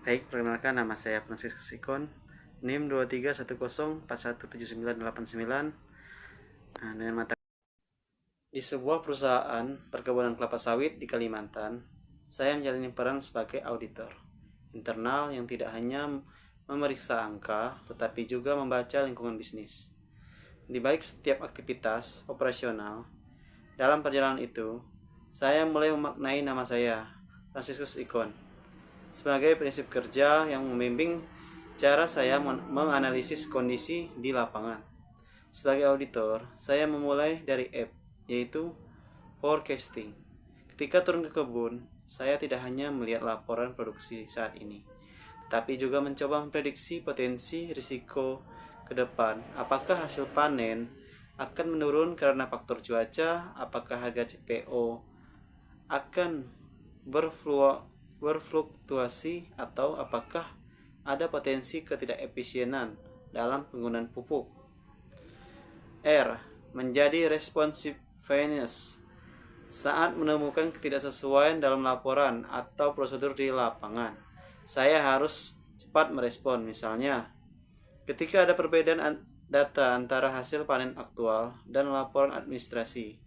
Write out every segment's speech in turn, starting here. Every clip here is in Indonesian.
Baik, perkenalkan nama saya Franciscus Ikon, NIM 2310417989, dengan mata di sebuah perusahaan perkebunan kelapa sawit di Kalimantan. Saya menjalani peran sebagai auditor internal yang tidak hanya memeriksa angka, tetapi juga membaca lingkungan bisnis. Di balik setiap aktivitas operasional, dalam perjalanan itu, saya mulai memaknai nama saya, Franciscus Ikon, sebagai prinsip kerja yang membimbing cara saya menganalisis kondisi di lapangan. Sebagai auditor, saya memulai dari F, yaitu forecasting. Ketika turun ke kebun, saya tidak hanya melihat laporan produksi saat ini, tetapi juga mencoba memprediksi potensi risiko ke depan. Apakah hasil panen akan menurun karena faktor cuaca? Apakah harga CPO akan berfluktuasi, atau apakah ada potensi ketidakefisienan dalam penggunaan pupuk? R. Menjadi responsiveness. Saat menemukan ketidaksesuaian dalam laporan atau prosedur di lapangan, saya harus cepat merespon. Misalnya, ketika ada perbedaan data antara hasil panen aktual dan laporan administrasi,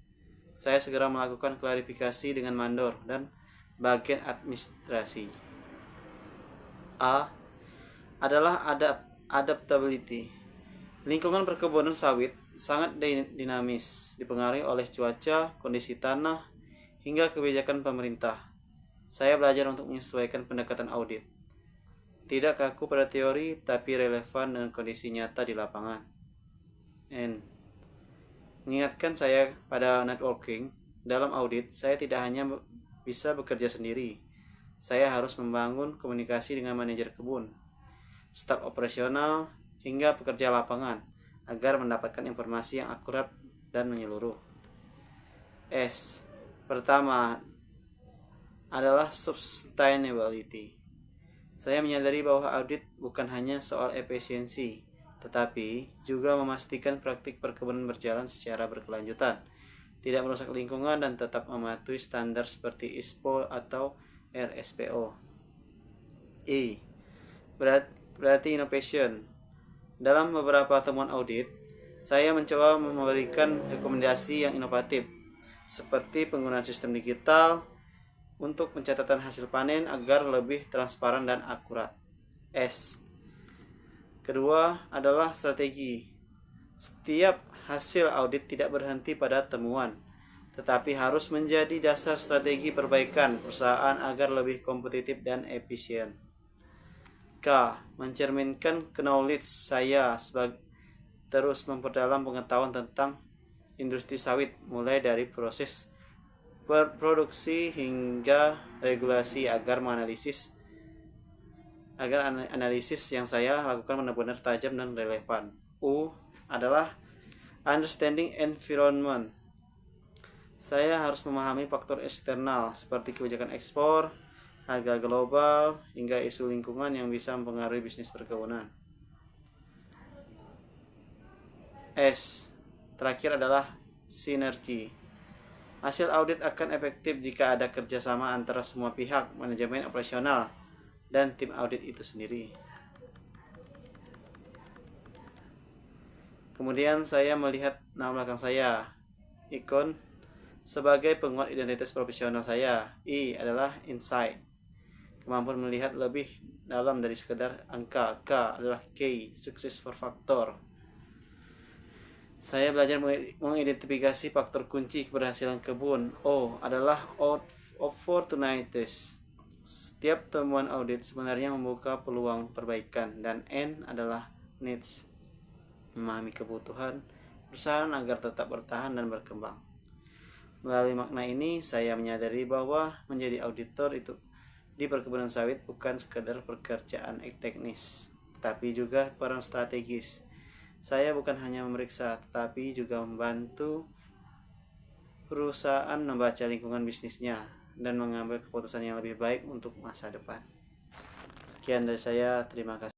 saya segera melakukan klarifikasi dengan mandor dan bagian administrasi. A adalah adaptability. Lingkungan perkebunan sawit sangat dinamis, dipengaruhi oleh cuaca, kondisi tanah, hingga kebijakan pemerintah. Saya belajar untuk menyesuaikan pendekatan audit. Tidak kaku pada teori, tapi relevan dengan kondisi nyata di lapangan. N. Mengingatkan saya pada networking. Dalam audit, saya tidak hanya bisa bekerja sendiri. Saya harus membangun komunikasi dengan manajer kebun, staf operasional, hingga pekerja lapangan agar mendapatkan informasi yang akurat dan menyeluruh. S. Pertama adalah sustainability. Saya menyadari bahwa audit bukan hanya soal efisiensi, tetapi juga memastikan praktik perkebunan berjalan secara berkelanjutan, tidak merusak lingkungan, dan tetap mematuhi standar seperti ISPO atau RSPO. I. Berarti innovation. Dalam beberapa temuan audit, saya mencoba memberikan rekomendasi yang inovatif, seperti penggunaan sistem digital untuk pencatatan hasil panen agar lebih transparan dan akurat. S. Kedua adalah strategi. Setiap hasil audit tidak berhenti pada temuan, tetapi harus menjadi dasar strategi perbaikan perusahaan agar lebih kompetitif dan efisien. K. Mencerminkan knowledge saya sebagai terus memperdalam pengetahuan tentang industri sawit, mulai dari proses produksi hingga regulasi, agar analisis yang saya lakukan benar-benar tajam dan relevan. U adalah understanding environment. Saya harus memahami faktor eksternal seperti kebijakan ekspor, harga global, hingga isu lingkungan yang bisa mempengaruhi bisnis perkebunan. S. Terakhir adalah sinergi. Hasil audit akan efektif jika ada kerjasama antara semua pihak, manajemen operasional, dan tim audit itu sendiri. Kemudian saya melihat nama belakang saya, Ikon, sebagai penguat identitas profesional saya. I adalah insight, kemampuan melihat lebih dalam dari sekedar angka. K adalah key, success factor. Saya belajar mengidentifikasi faktor kunci keberhasilan kebun. O adalah opportunities. Setiap temuan audit sebenarnya membuka peluang perbaikan. Dan N adalah needs, memahami kebutuhan perusahaan agar tetap bertahan dan berkembang. Melalui makna ini, saya menyadari bahwa menjadi auditor itu di perkebunan sawit bukan sekadar pekerjaan teknis, tetapi juga peran strategis. Saya bukan hanya memeriksa, tetapi juga membantu perusahaan membaca lingkungan bisnisnya dan mengambil keputusan yang lebih baik untuk masa depan. Sekian dari saya, terima kasih.